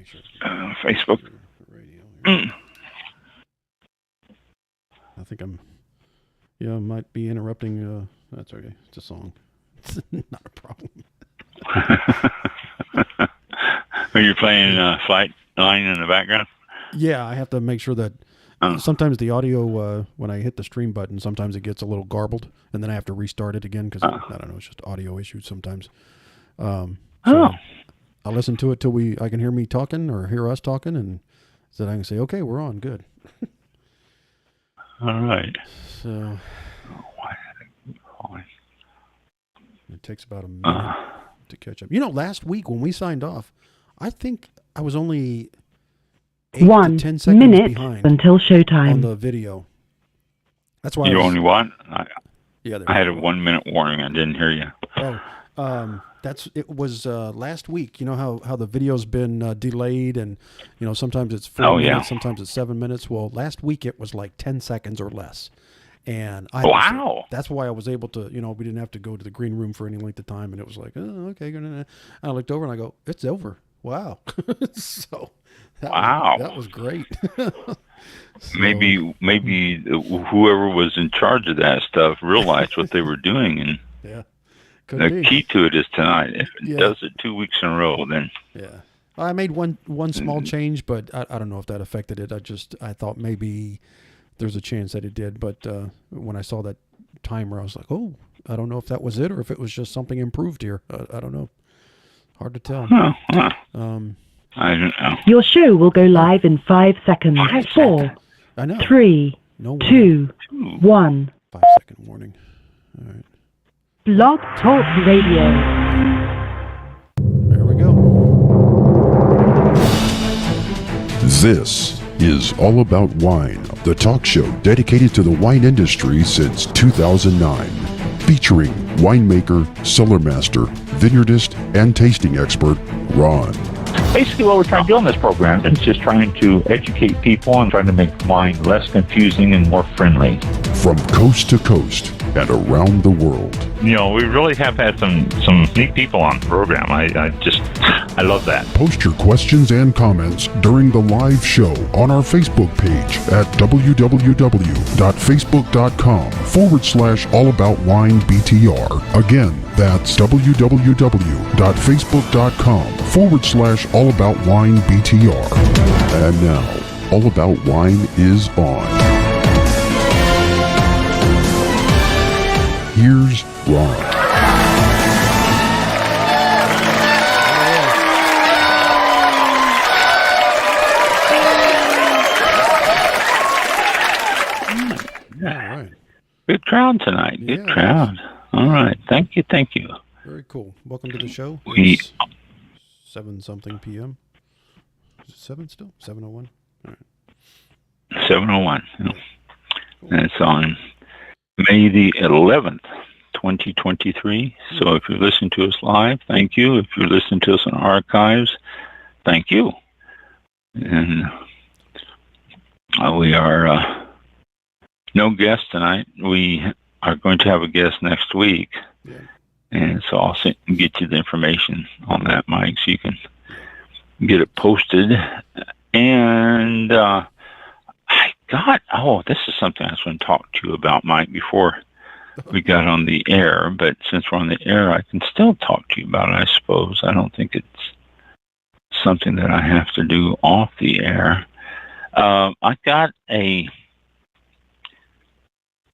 make sure. Facebook. Radio. I think I might be interrupting. That's okay. It's a song. It's not a problem. Are you playing Flight 9 in the background? Yeah, I have to make sure that sometimes the audio, when I hit the stream button, sometimes it gets a little garbled, and then I have to restart it again because, I don't know, it's just audio issues sometimes. So I'll listen to it till I can hear me talking or hear us talking, and then I can say, okay, we're on, good. All right. So it takes about a minute to catch up. Last week when we signed off, I think I was only 8 to 10 seconds behind until showtime on the video. That's why you only what? I had a 1 minute warning. I didn't hear you. It was last week. You know how the video's been delayed, and sometimes it's 4 minutes, sometimes it's 7 minutes. Well, last week it was like 10 seconds or less, and that's why I was able to. We didn't have to go to the green room for any length of time, and it was like, oh, okay. And I looked over and I go, it's over. Wow. So that was great. So, maybe whoever was in charge of that stuff realized what they were doing, and the key to it is tonight. If it does it 2 weeks in a row, then I made one small change, but I don't know if that affected it. I thought maybe there's a chance that it did, but when I saw that timer, I was like, oh, I don't know if that was it or if it was just something improved here. I don't know. Hard to tell. I don't know. Your show will go live in 5 seconds. 4, I know. 3, 2, 1. 5 second warning. All right. Blog Talk Radio. There we go. This is All About Wine, the talk show dedicated to the wine industry since 2009. Featuring winemaker, cellar master, vineyardist, and tasting expert, Ron. Basically what we're trying to do on this program is just trying to educate people and trying to make wine less confusing and more friendly. From coast to coast and around the world. We really have had some neat people on the program. I love that. Post your questions and comments during the live show on our Facebook page at www.facebook.com/allaboutwinebtr. Again, that's www.facebook.com/allaboutwinebtr. And now, All About Wine is on. Here's Ron. Good crowd tonight. Good crowd. All right. Thank you. Very cool. Welcome to the show. 7-something p.m. Is it 7 still? 7:01? All right. 7:01. Cool. And it's on May the 11th, 2023. So if you're listening to us live, thank you. If you're listening to us on archives, thank you. And we are no guest tonight. We are going to have a guest next week. Yeah. And so I'll get you the information on that, Mike, so you can get it posted. And this is something I was going to talk to you about, Mike, before we got on the air. But since we're on the air, I can still talk to you about it, I suppose. I don't think it's something that I have to do off the air. I got a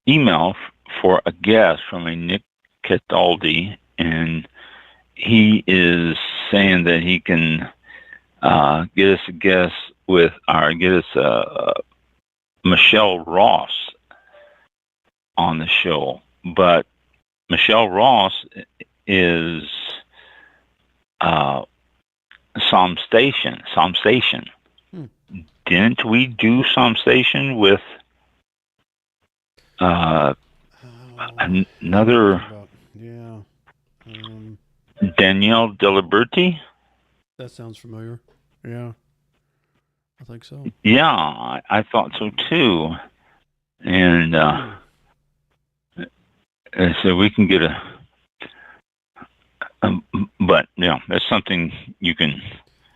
email for a guest from a Nick Cataldi, and he is saying that he can get us a guest Michelle Ross on the show. But Michelle Ross is Psalm Station. Didn't we do Psalm Station with another Danielle Diliberti? That sounds familiar. Yeah, I think so. Yeah, I thought so too. And so we can get but that's something you can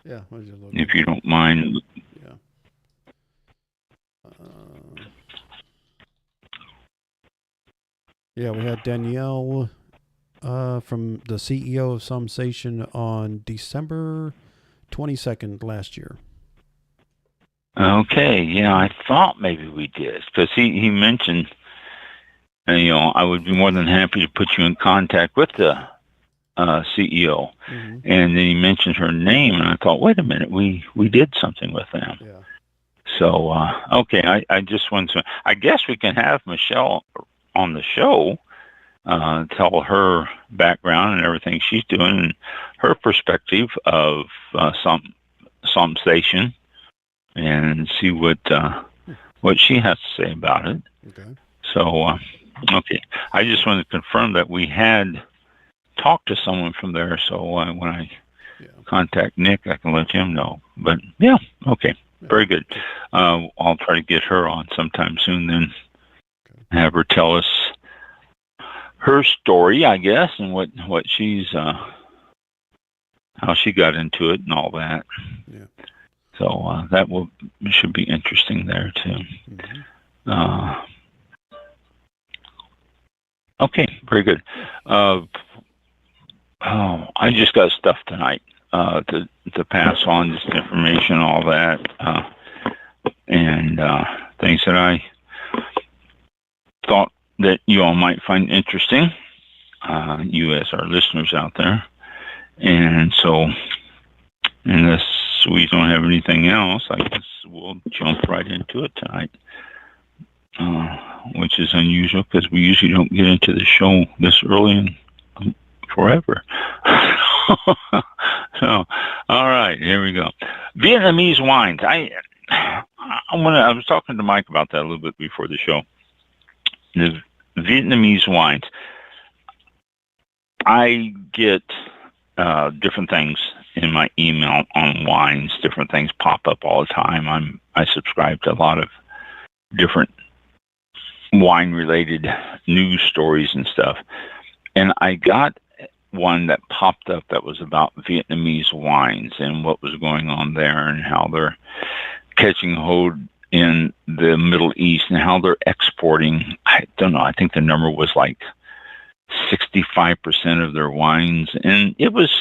Yeah. What you if you don't mind. Yeah. Yeah, we had Danielle from the CEO of Sensation on December 22nd last year. Okay, yeah, I thought maybe we did, because he mentioned, I would be more than happy to put you in contact with the CEO. Mm-hmm. And then he mentioned her name, and I thought, wait a minute, we did something with them. Yeah. So, okay, I just want to, I guess we can have Michelle on the show, tell her background and everything she's doing, and her perspective of some station, and see what she has to say about it. Okay. So, okay, I just wanted to confirm that we had talked to someone from there, so when I contact Nick, I can let him know. But yeah, okay, very good. I'll try to get her on sometime soon, then have her tell us her story, I guess, and what she's how she got into it and all that. Yeah. So that should be interesting there too. Mm-hmm. Okay, very good. I just got stuff tonight to pass on, just information, all that, and things that I thought that you all might find interesting, you as our listeners out there. And so, unless we don't have anything else, I guess we'll jump right into it tonight, which is unusual because we usually don't get into the show this early in forever. So, all right, here we go. Vietnamese wines. I was talking to Mike about that a little bit before the show. The Vietnamese wines. I get different things in my email on wines. Different things pop up all the time. I subscribe to a lot of different wine-related news stories and stuff. And I got one that popped up that was about Vietnamese wines and what was going on there and how they're catching hold in the Middle East and how they're exporting. I don't know. I think the number was like 65% of their wines. And it was,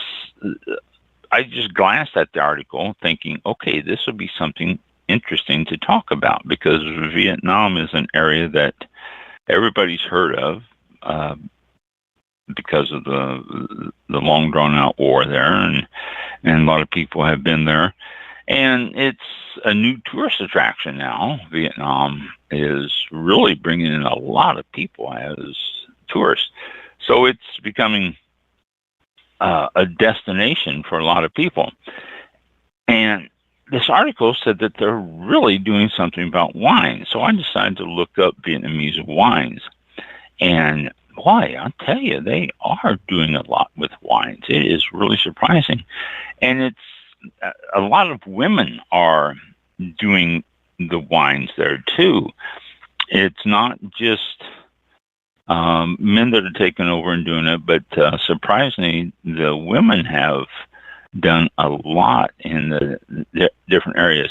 I just glanced at the article thinking, okay, this would be something interesting to talk about, because Vietnam is an area that everybody's heard of, because of the long drawn out war there, and a lot of people have been there, and it's a new tourist attraction now. Vietnam is really bringing in a lot of people as tourists, so it's becoming a destination for a lot of people. And this article said that they're really doing something about wine, so I decided to look up Vietnamese wines. And boy, I'll tell you, they are doing a lot with wines. It is really surprising. And it's a lot of women are doing the wines there too. It's not just men that are taking over and doing it, but surprisingly, the women have done a lot in the different areas.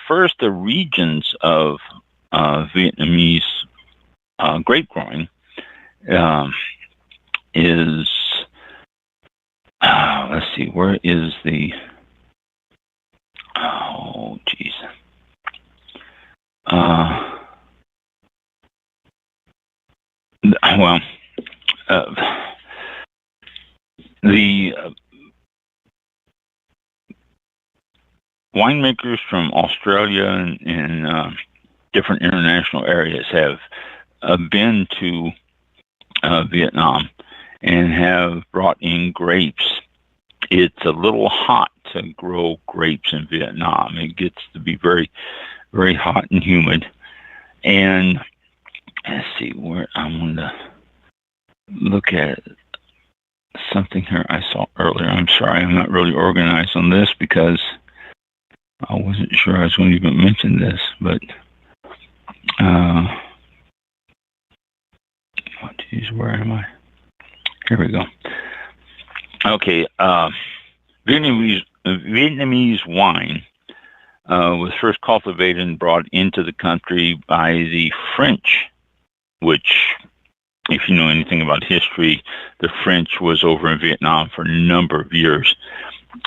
First, the regions of Vietnamese grape growing is, let's see, where is the, oh, geez. Well, the winemakers from Australia and different international areas have been to Vietnam and have brought in grapes. It's a little hot to grow grapes in Vietnam. It gets to be very, very hot and humid. And let's see, where I'm going to look at something here I saw earlier. I'm sorry, I'm not really organized on this because I wasn't sure I was going to even mention this, but oh, geez, where am I? Here we go. Okay, Vietnamese Vietnamese wine was first cultivated and brought into the country by the French, which, if you know anything about history, the French was over in Vietnam for a number of years,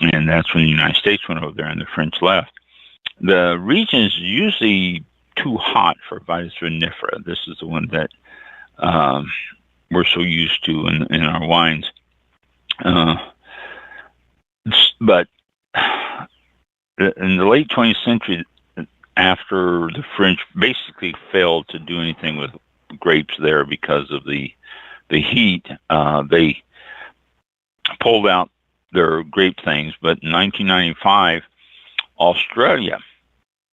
and that's when the United States went over there and the French left. The region is usually too hot for Vitis vinifera. This is the one that we're so used to in our wines. But in the late 20th century, after the French basically failed to do anything with grapes there because of the heat, they pulled out their grape things. But in 1995, Australia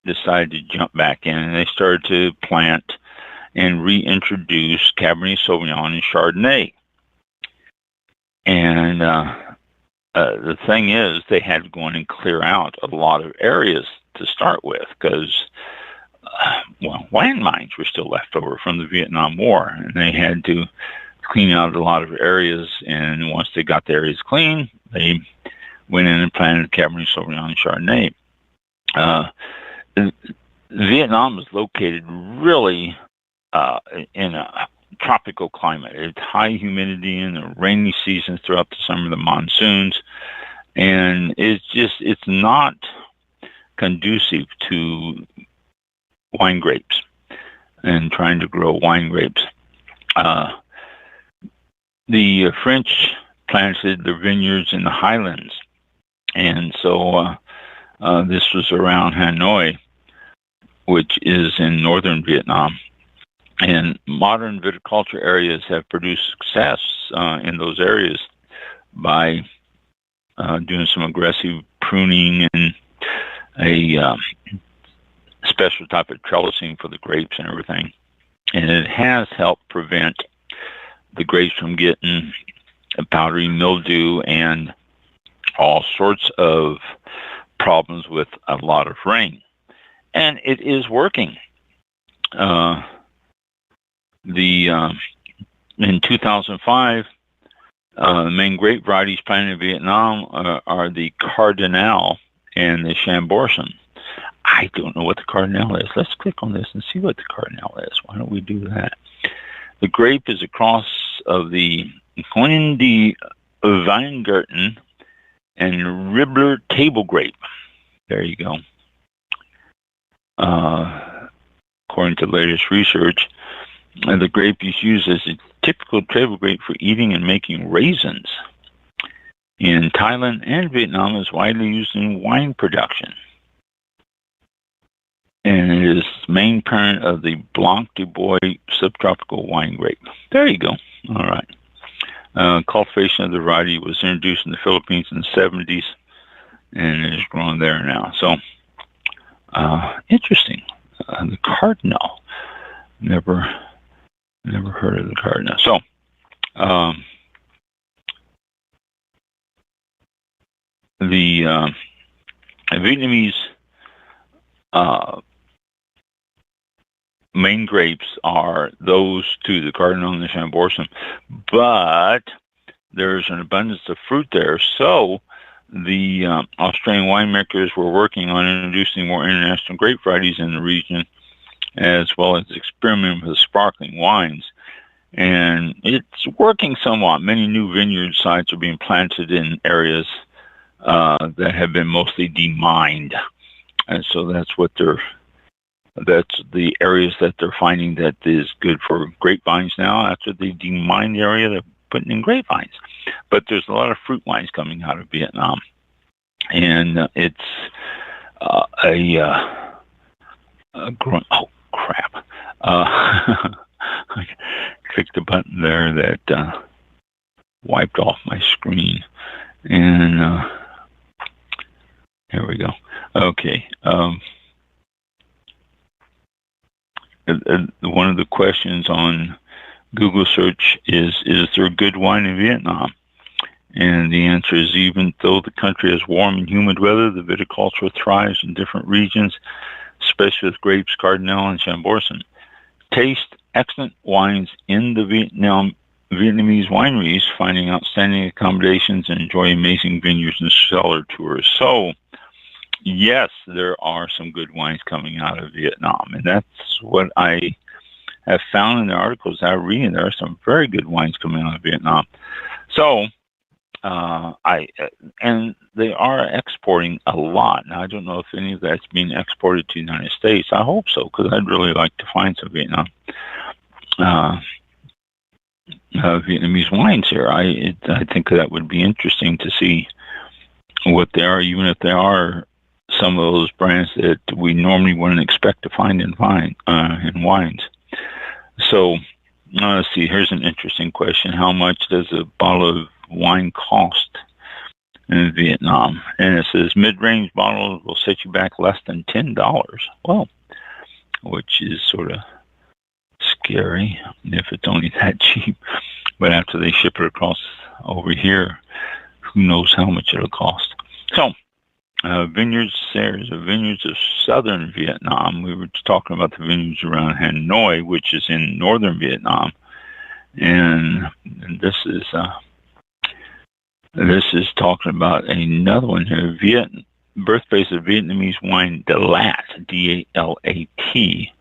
decided to jump back in, and they started to plant and reintroduce Cabernet Sauvignon and Chardonnay. And the thing is, they had to go in and clear out a lot of areas to start with because, landmines were still left over from the Vietnam War, and they had to clean out a lot of areas. And once they got the areas clean, they went in and planted Cabernet Sauvignon and Chardonnay. Vietnam is located really in a tropical climate. It's high humidity in the rainy seasons throughout the summer, the monsoons, and it's not conducive to wine grapes and trying to grow wine grapes. The French planted their vineyards in the highlands, and so this was around Hanoi, which is in northern Vietnam. And modern viticulture areas have produced success in those areas by doing some aggressive pruning and a special type of trellising for the grapes and everything. And it has helped prevent the grapes from getting a powdery mildew and all sorts of problems with a lot of rain. And it is working. In 2005, the main grape varieties planted in Vietnam are the Cardinal and the Chambourcin. I don't know what the Cardinal is. Let's click on this and see what the Cardinal is. Why don't we do that? The grape is a cross of the Coin de Weingarten and Ribbler table grape. There you go. According to latest research, the grape is used as a typical table grape for eating and making raisins. In Thailand and Vietnam, it's widely used in wine production. And it is the main parent of the Blanc du Bois subtropical wine grape. There you go. All right. Cultivation of the variety was introduced in the Philippines in the 70s, and it is grown there now. So, interesting. The Cardinal. Never heard of the Cardinal. So, the Vietnamese main grapes are those two, the Cardinal and the Chambourcin, but there's an abundance of fruit there. So the Australian winemakers were working on introducing more international grape varieties in the region, as well as experimenting with sparkling wines. And it's working somewhat. Many new vineyard sites are being planted in areas that have been mostly demined. And so that's the areas that they're finding that is good for grapevines now. After they demine the area, they're putting in grapevines. But there's a lot of fruit wines coming out of Vietnam. And it's growing. Oh, crap. I clicked the button there that wiped off my screen. And here we go. Okay. One of the questions on Google search is there good wine in Vietnam? And the answer is, even though the country has warm and humid weather, the viticulture thrives in different regions, especially with grapes, Cardinal, and Chambourcin. Taste excellent wines in the Vietnamese wineries finding outstanding accommodations and enjoy amazing vineyards and cellar tours. So, yes, there are some good wines coming out of Vietnam, and that's what I have found in the articles I read. There are some very good wines coming out of Vietnam. So, and they are exporting a lot. Now, I don't know if any of that's being exported to the United States. I hope so, because I'd really like to find some Vietnamese wines here. I think that would be interesting to see what they are, even if they are some of those brands that we normally wouldn't expect to find in wines. So, let's see. Here's an interesting question: how much does a bottle of wine cost in Vietnam? And it says mid-range bottles will set you back less than $10. Well, which is sort of scary if it's only that cheap. But after they ship it across over here, who knows how much it'll cost. So, vineyards of southern Vietnam. We were talking about the vineyards around Hanoi, which is in northern Vietnam, and this is talking about another one here. Birthplace of Vietnamese wine, Dalat, D-A-L-A-T.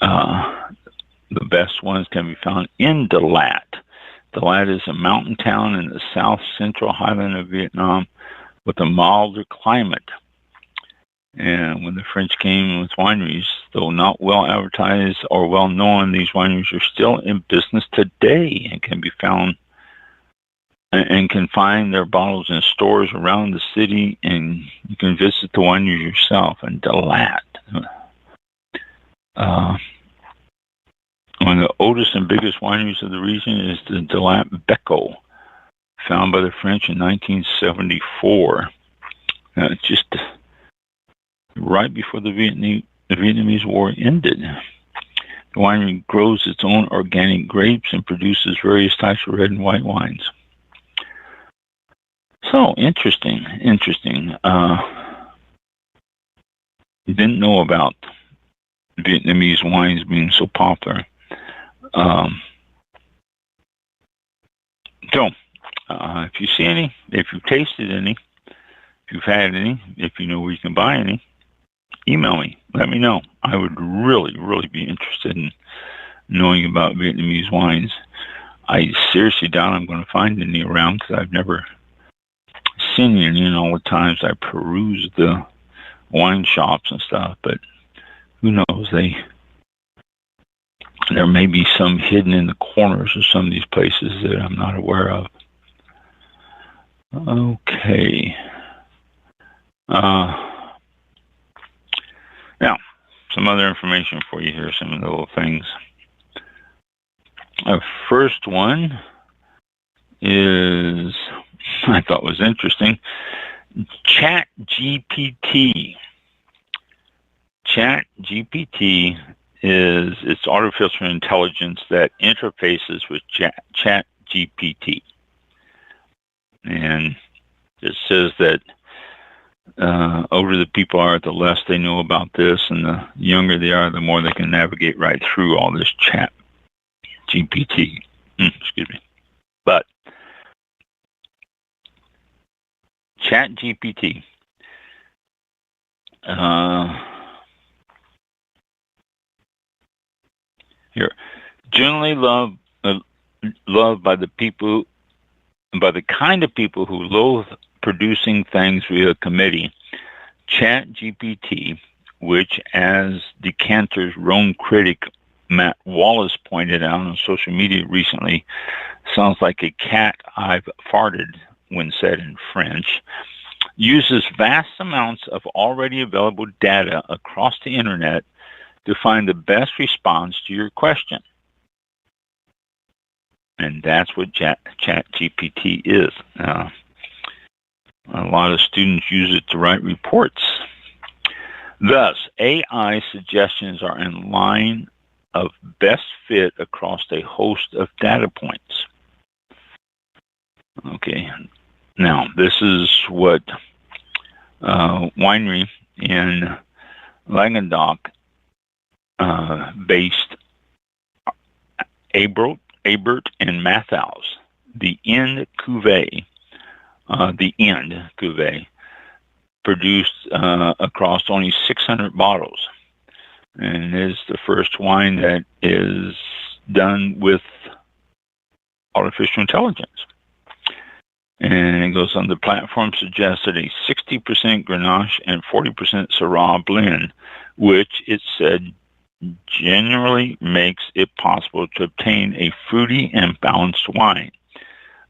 The best ones can be found in Dalat. Dalat is a mountain town in the south central highland of Vietnam with a milder climate. And when the French came with wineries, though not well advertised or well known, these wineries are still in business today and can be found and can find their bottles in stores around the city, and you can visit the wineries yourself in Dalat. One of the oldest and biggest wineries of the region is the Dalat Becco, found by the French in 1974. Just right before the Vietnamese War ended. The winery grows its own organic grapes and produces various types of red and white wines. So, interesting. Didn't know about Vietnamese wines being so popular. If you see any, if you've tasted any, if you've had any, if you know where you can buy any, email me. Let me know. I would really, really be interested in knowing about Vietnamese wines. I seriously doubt I'm going to find any around because I've never seen any in all the times I peruse the wine shops and stuff. But who knows? There may be some hidden in the corners of some of these places that I'm not aware of. Okay. Now, some other information for you here, some of the little things. First one is, I thought was interesting, ChatGPT. ChatGPT is it's artificial intelligence that interfaces with ChatGPT. And it says that older the people are, the less they know about this, and the younger they are, the more they can navigate right through all this ChatGPT. Excuse me. But ChatGPT. Here, generally loved by the people, by the kind of people who loathe producing things via committee. ChatGPT, which, as Decanter's Rome critic Matt Wallace pointed out on social media recently, sounds like a cat I've farted when said in French, uses vast amounts of already available data across the internet to find the best response to your question. And that's what ChatGPT is. A lot of students use it to write reports. Thus, AI suggestions are in line of best fit across a host of data points. Okay, now this is what winery in Languedoc based Abrot Abert, and Mathaus. The End Cuvée, produced across only 600 bottles, and is the first wine that is done with artificial intelligence. And it goes on, the platform suggested a 60% Grenache and 40% Syrah blend, which it said generally makes it possible to obtain a fruity and balanced wine.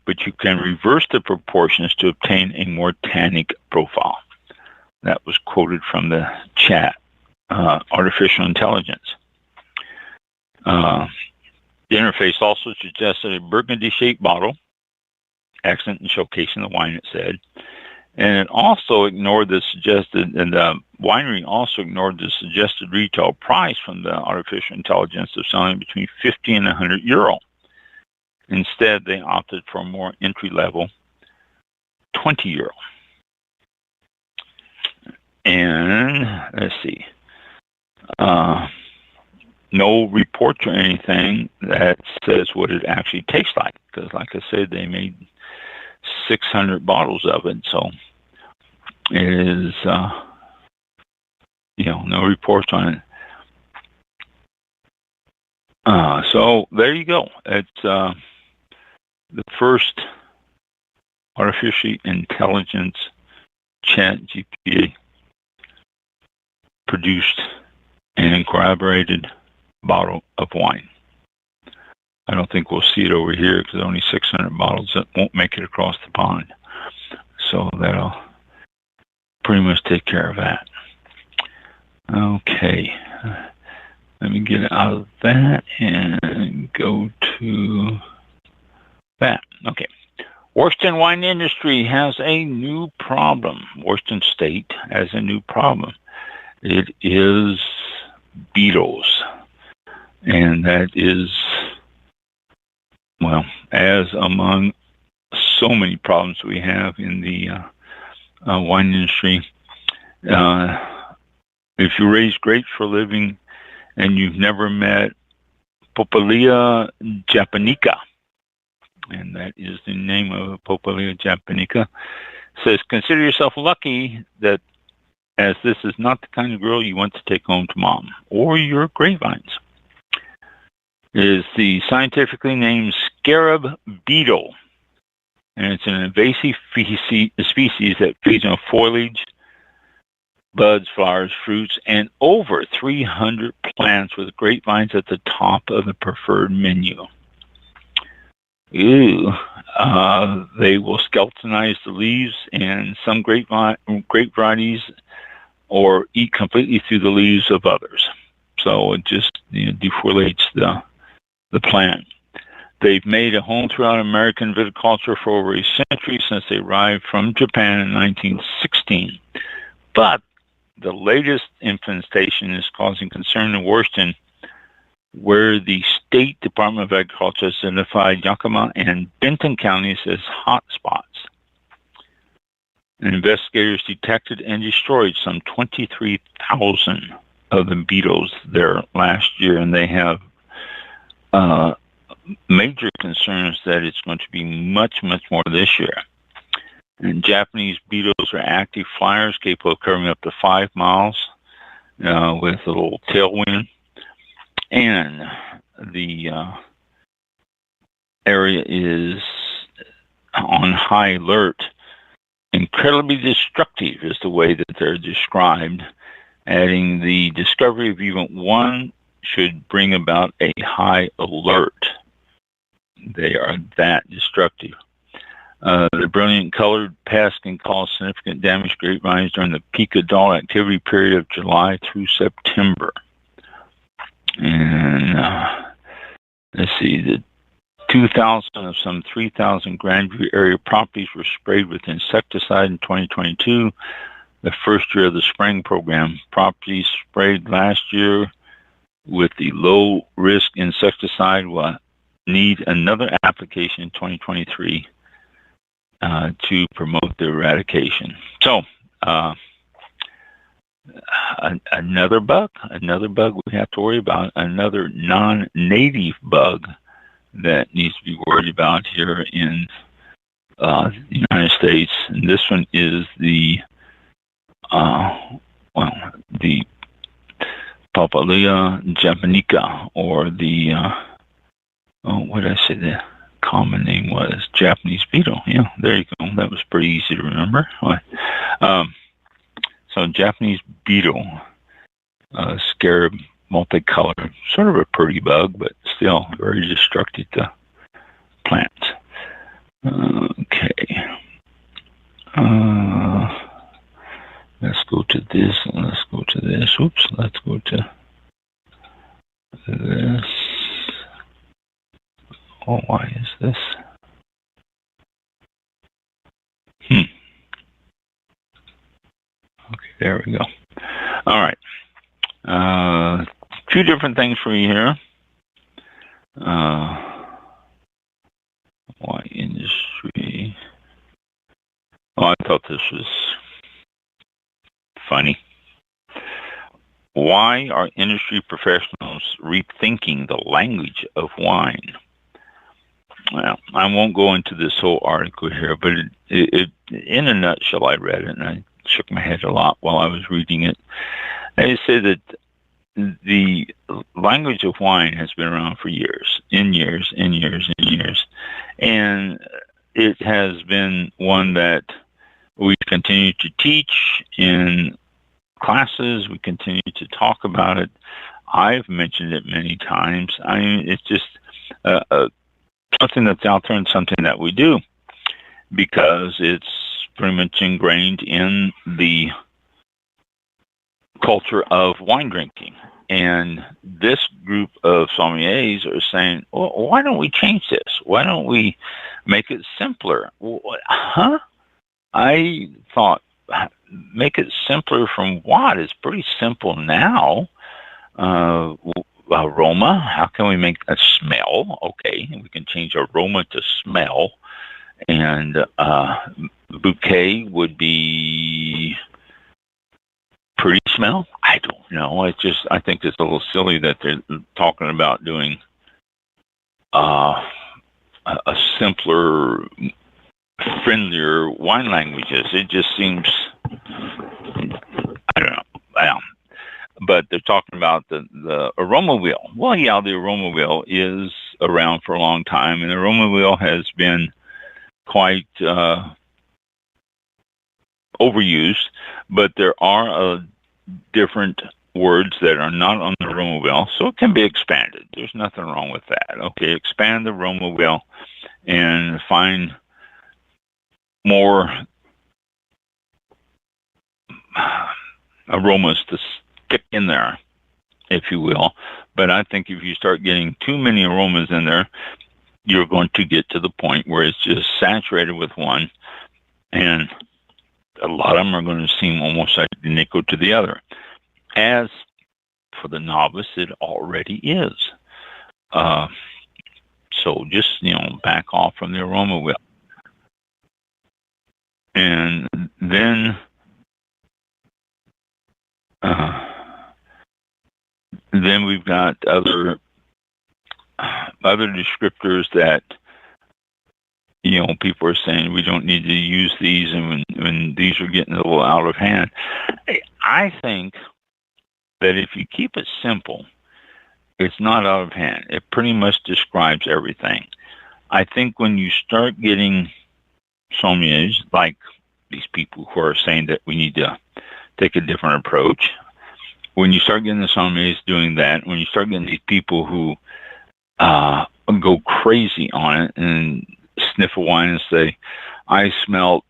But you can reverse the proportions to obtain a more tannic profile. That was quoted from the chat, artificial intelligence. The interface also suggested a burgundy-shaped bottle, excellent in showcasing the wine, it said. And it also ignored the winery also ignored the suggested retail price from the artificial intelligence of selling between 50 and 100 euro. Instead, they opted for a more entry-level 20 euro. And let's see, no reports or anything that says what it actually tastes like, because like I said, they made 600 bottles of it, so it is, no reports on it. So there you go. It's the first artificial intelligence chat GPA produced and corroborated bottle of wine. I don't think we'll see it over here because only 600 bottles that won't make it across the pond. So that'll pretty much take care of that. Okay. Let me get out of that and go to that. Okay. Washington wine industry has a new problem. Washington State has a new problem. It is beetles. And that is, well, as among so many problems we have in the wine industry. If you raise grapes for a living and you've never met Poppaea japonica, and that is the name of Poppaea japonica, says, consider yourself lucky that as this is not the kind of girl you want to take home to mom or your grapevines. It is the scientifically named scarab beetle, and it's an invasive species that feeds on foliage, buds, flowers, fruits, and over 300 plants with grapevines at the top of the preferred menu. Ew. They will skeletonize the leaves and some grape varieties, or eat completely through the leaves of others. So it just defoliates the plant. They've made a home throughout American viticulture for over a century since they arrived from Japan in 1916. But the latest infestation is causing concern in Washington, where the State Department of Agriculture has identified Yakima and Benton counties as hot spots. And investigators detected and destroyed some 23,000 of the beetles there last year, and they have major concerns that it's going to be much, much more this year. And Japanese beetles are active flyers capable of covering up to 5 miles with a little tailwind. And the area is on high alert. Incredibly destructive is the way that they're described, adding the discovery of even one should bring about a high alert. They are that destructive. The brilliant colored pests can cause significant damage to grapevines during the peak adult activity period of July through September. And let's see, the 2,000 of some 3,000 Grandview area properties were sprayed with insecticide in 2022, the first year of the spring program. Properties sprayed last year with the low-risk insecticide will need another application in 2023 to promote the eradication. So, another bug we have to worry about, another non-native bug that needs to be worried about here in the United States. And this one is the Papalia japonica, or the what did I say the common name was? Japanese beetle. Yeah, there you go. That was pretty easy to remember. So Japanese beetle, scarab, multicolored, sort of a pretty bug, but still very destructive to plants. Okay. Let's go to this, and let's go to this. Oops, let's go to this. Oh, why is this? Okay, there we go. All right. Two different things for you here. Why industry? Oh, I thought this was funny. Why are industry professionals rethinking the language of wine? Well, I won't go into this whole article here, but it in a nutshell, I read it and I shook my head a lot while I was reading it. They say that the language of wine has been around for years, and it has been one that we continue to teach in classes. We continue to talk about it. I've mentioned it many times. I mean, it's just something that's out there and something that we do because it's pretty much ingrained in the culture of wine drinking. And this group of sommeliers are saying, well, why don't we change this? Why don't we make it simpler? Huh? I thought, make it simpler from what? It's pretty simple now. Aroma, how can we make a smell? Okay, we can change aroma to smell. And bouquet would be pretty smell? I don't know. I think it's a little silly that they're talking about doing a simpler, friendlier wine languages. It just seems, I don't know. Well, but they're talking about the aroma wheel. Well, yeah, the aroma wheel is around for a long time, and the aroma wheel has been quite overused, but there are different words that are not on the aroma wheel, so it can be expanded. There's nothing wrong with that. Okay, expand the aroma wheel and find more aromas to stick in there, if you will. But I think if you start getting too many aromas in there, you're going to get to the point where it's just saturated with one, and a lot of them are going to seem almost identical to the other. As for the novice, it already is. So just, back off from the aroma wheel. And then we've got other descriptors that people are saying we don't need to use these, and when these are getting a little out of hand. I think that if you keep it simple, it's not out of hand. It pretty much describes everything. I think when you start getting sommeliers like these people who are saying that we need to take a different approach, when you start getting the sommeliers doing that, when you start getting these people who go crazy on it and sniff a wine and say, I smelled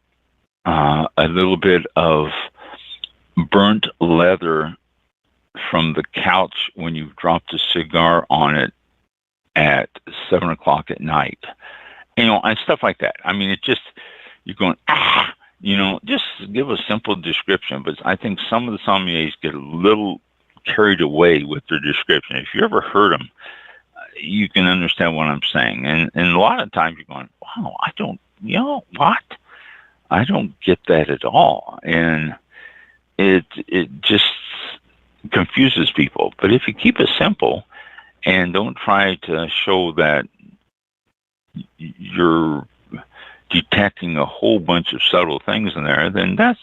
a little bit of burnt leather from the couch when you dropped a cigar on it at 7 o'clock at night, and stuff like that. I mean, you're going, just give a simple description. But I think some of the sommeliers get a little carried away with their description. If you ever heard them, you can understand what I'm saying. And a lot of times you're going, wow, I don't get that at all. And it just confuses people. But if you keep it simple and don't try to show that you're detecting a whole bunch of subtle things in there, then that's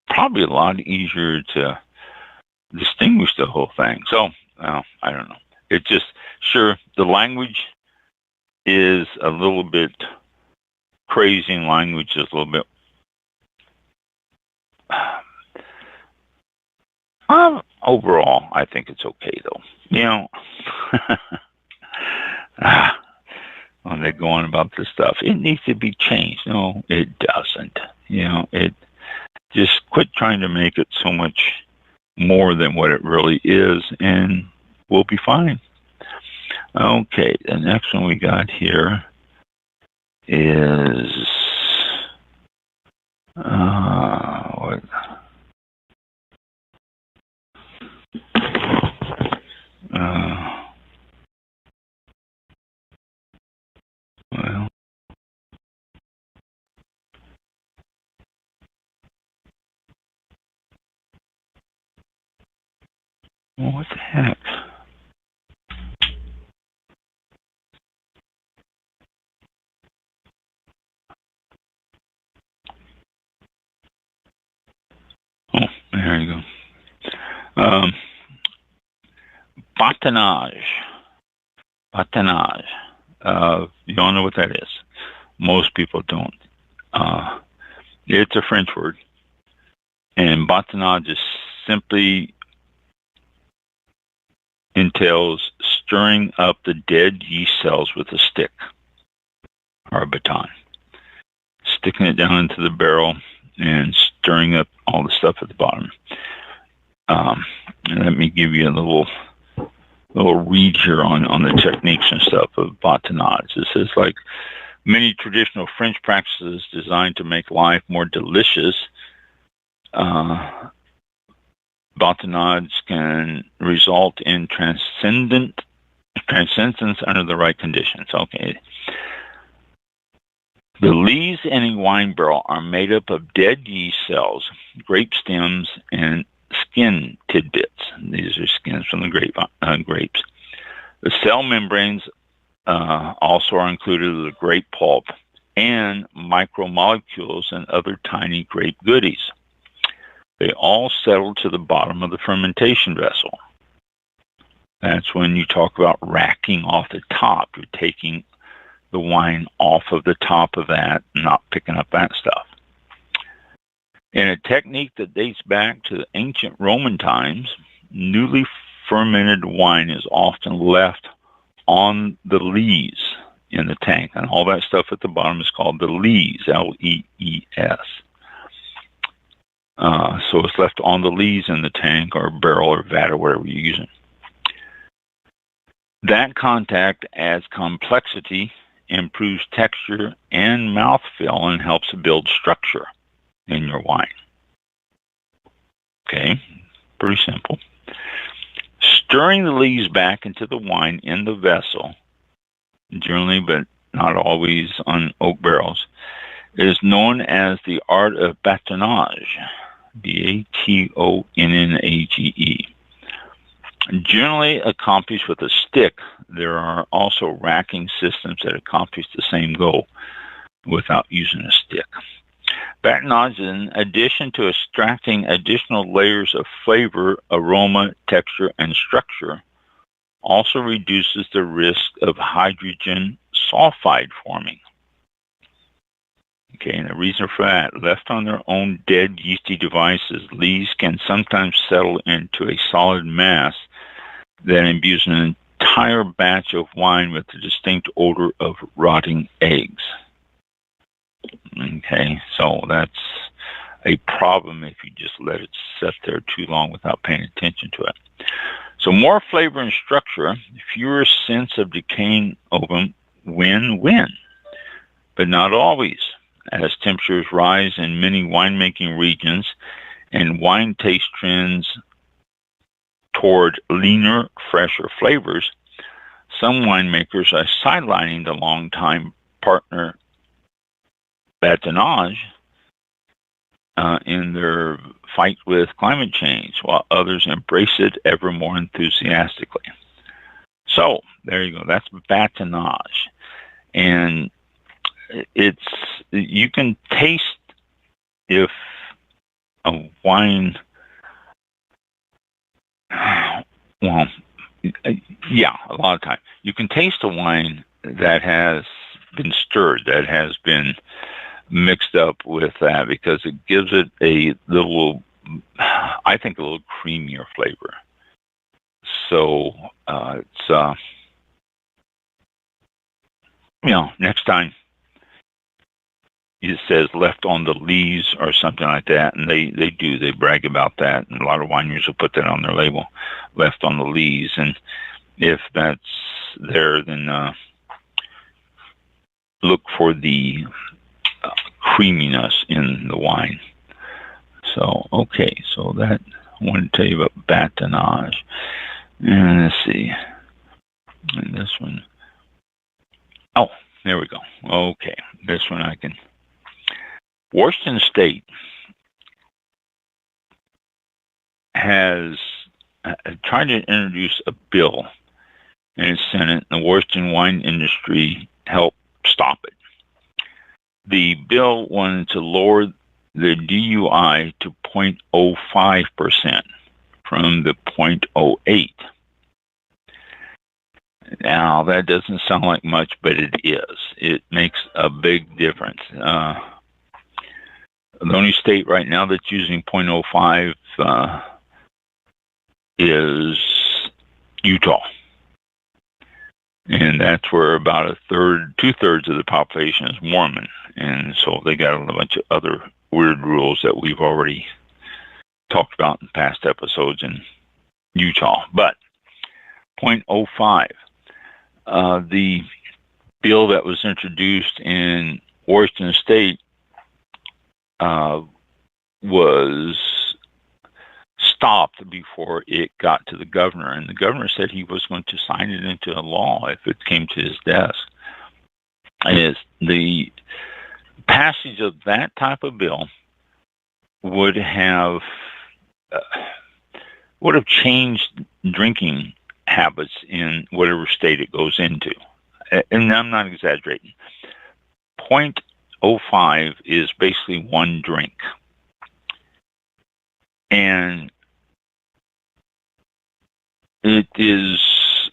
probably a lot easier to distinguish the whole thing. So, I don't know. It just, sure, the language is a little bit crazy, and language is a little bit overall, I think it's okay, though. When they go on about this stuff, it needs to be changed. No, it doesn't. It just quit trying to make it so much more than what it really is, and we'll be fine. Okay, the next one we got here is what? Well, what the heck? Oh, there you go. Batonnage. Batonnage. You all know what that is. Most people don't. It's a French word. And batonnage is simply entails stirring up the dead yeast cells with a stick or a baton. Sticking it down into the barrel and stirring up all the stuff at the bottom. And let me give you a little read here on the techniques and stuff of batonnage. It says, like many traditional French practices designed to make life more delicious, batonnage can result in transcendence under the right conditions. Okay. The lees in a wine barrel are made up of dead yeast cells, grape stems, and skin tidbits. These are skins from the grapes. The cell membranes also are included in the grape pulp and micromolecules and other tiny grape goodies. They all settle to the bottom of the fermentation vessel. That's when you talk about racking off the top. You're taking the wine off of the top of that, not picking up that stuff. In a technique that dates back to the ancient Roman times, newly fermented wine is often left on the lees in the tank. And all that stuff at the bottom is called the lees, L-E-E-S. So it's left on the lees in the tank or barrel or vat or whatever you're using. That contact adds complexity, improves texture and mouthfeel, and helps build structure in your wine. Okay, pretty simple. Stirring the lees back into the wine in the vessel, generally but not always on oak barrels, is known as the art of batonnage, B-A-T-O-N-N-A-G-E. Generally accomplished with a stick, there are also racking systems that accomplish the same goal without using a stick. Batonnage, in addition to extracting additional layers of flavor, aroma, texture, and structure, also reduces the risk of hydrogen sulfide forming. Okay, and the reason for that, left on their own dead yeasty devices, lees can sometimes settle into a solid mass that imbues an entire batch of wine with the distinct odor of rotting eggs. Okay, so that's a problem if you just let it sit there too long without paying attention to it. So more flavor and structure, fewer sense of decaying open, win-win, but not always. As temperatures rise in many winemaking regions and wine taste trends toward leaner, fresher flavors, some winemakers are sidelining the longtime partner batonnage in their fight with climate change, while others embrace it ever more enthusiastically. So, there you go. That's batonnage. And you can taste if a wine, well, yeah, a lot of time you can taste a wine that has been stirred, that has been mixed up with that, because it gives it a little, I think, a little creamier flavor. So it's next time it says left on the lees or something like that, and they brag about that, and a lot of wineries will put that on their label, left on the lees. And if that's there, then look for the creaminess in the wine. So okay, so that I wanted to tell you about batonnage. And let's see, and this one, oh, there we go. Okay, this one I can. Washington State has tried to introduce a bill in the Senate, and the Washington wine industry helped stop it. The bill wanted to lower the DUI to 0.05% from the 0.08. Now, that doesn't sound like much, but it is. It makes a big difference. The only state right now that's using 0.05 is Utah. And that's where about two-thirds of the population is Mormon. And so they got a bunch of other weird rules that we've already talked about in past episodes in Utah. But 0.05, the bill that was introduced in Washington State was stopped before it got to the governor, and the governor said he was going to sign it into a law if it came to his desk. And the passage of that type of bill would have changed drinking habits in whatever state it goes into. And I'm not exaggerating. 0.05 is basically one drink. And it is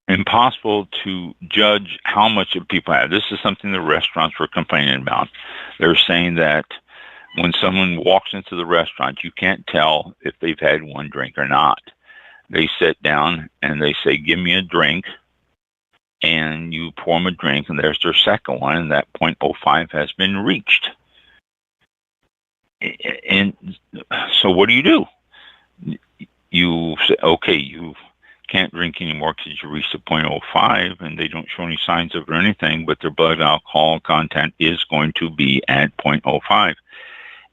impossible to judge how much of people have. This is something the restaurants were complaining about. They're saying that when someone walks into the restaurant, you can't tell if they've had one drink or not. They sit down and they say, give me a drink, and you pour them a drink, and there's their second one, and that 0.05 has been reached. And so what do? You say, okay, you can't drink anymore because you reached the 0.05, and they don't show any signs of it or anything, but their blood alcohol content is going to be at 0.05.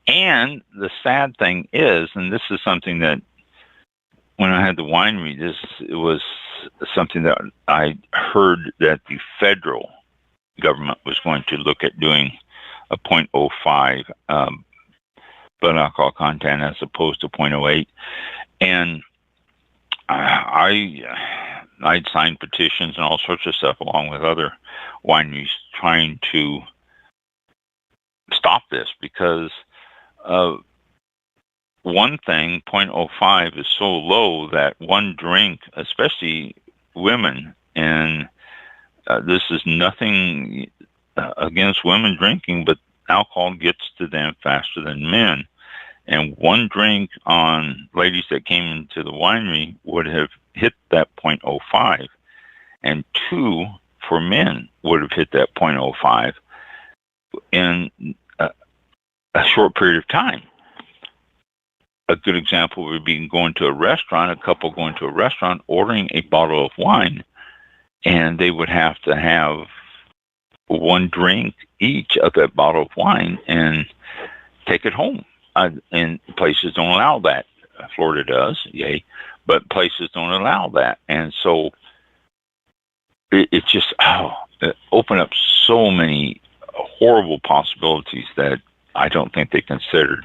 And the sad thing is, and this is something that when I had the winery, it was something that I heard that the federal government was going to look at doing a 0.05 blood alcohol content as opposed to 0.08. And I'd signed petitions and all sorts of stuff along with other wineries trying to stop this, because one thing, 0.05 is so low that one drink, especially women, and this is nothing against women drinking, but alcohol gets to them faster than men. And one drink on ladies that came into the winery would have hit that 0.05, and two for men would have hit that 0.05 in a short period of time. A good example would be going to a restaurant, a couple going to a restaurant, ordering a bottle of wine, and they would have to have one drink each of that bottle of wine and take it home. And places don't allow that. Florida does, yay, but places don't allow that. And so it just it opened up so many horrible possibilities that I don't think they considered.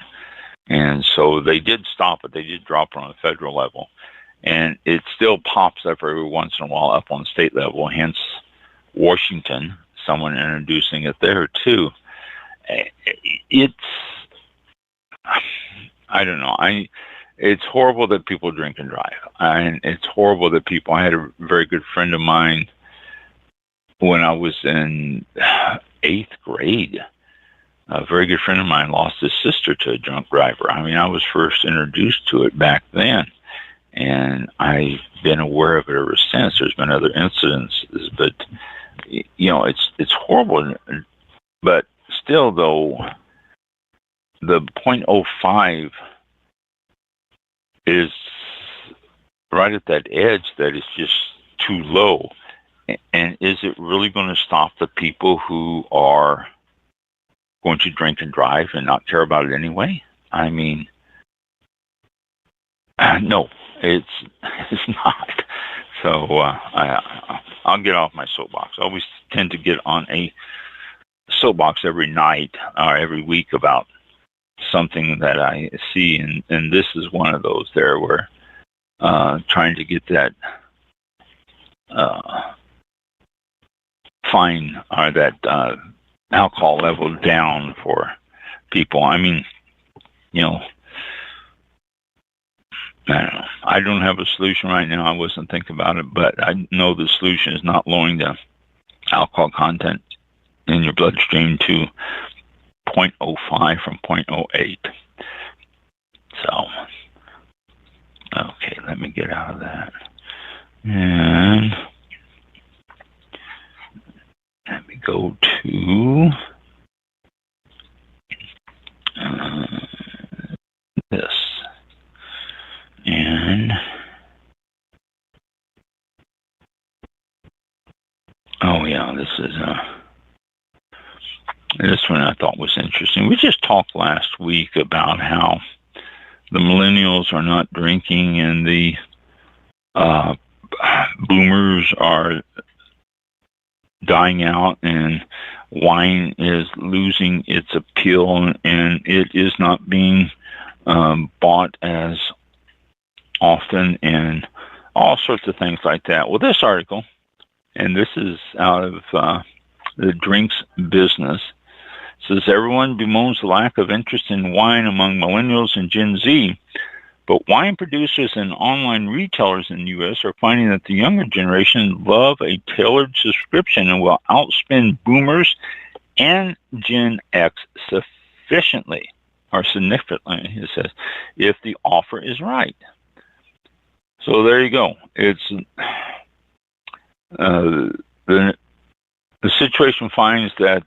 And so they did stop it. They did drop it on the federal level. And it still pops up every once in a while up on the state level, hence Washington, someone introducing it there too. It's, I don't know. It's horrible that people drink and drive, and it's horrible that people. I had a very good friend of mine when I was in 8th grade. A very good friend of mine lost his sister to a drunk driver. I mean, I was first introduced to it back then, and I've been aware of it ever since. There's been other incidences, but it's horrible. But still, though, the .05 is right at that edge that is just too low. And is it really going to stop the people who are going to drink and drive and not care about it anyway? I mean, no, it's not. So I'll get off my soapbox. I always tend to get on a soapbox every night or every week about something that I see, and this is one of those there where trying to get that fine or that alcohol level down for people. I mean, I don't know. I don't have a solution right now. I wasn't thinking about it, but I know the solution is not lowering the alcohol content in your bloodstream to 0.05 from 0.08. So, okay, let me get out of that. And let me go to this. And oh yeah, this one I thought was interesting. We just talked last week about how the millennials are not drinking and the boomers are dying out, and wine is losing its appeal, and it is not being bought as often, and all sorts of things like that. Well, this article, and this is out of the drinks business, says everyone bemoans the lack of interest in wine among millennials and Gen Z, but wine producers and online retailers in the U.S. are finding that the younger generation love a tailored subscription and will outspend boomers and Gen X significantly, it says, if the offer is right. So there you go. It's the situation finds that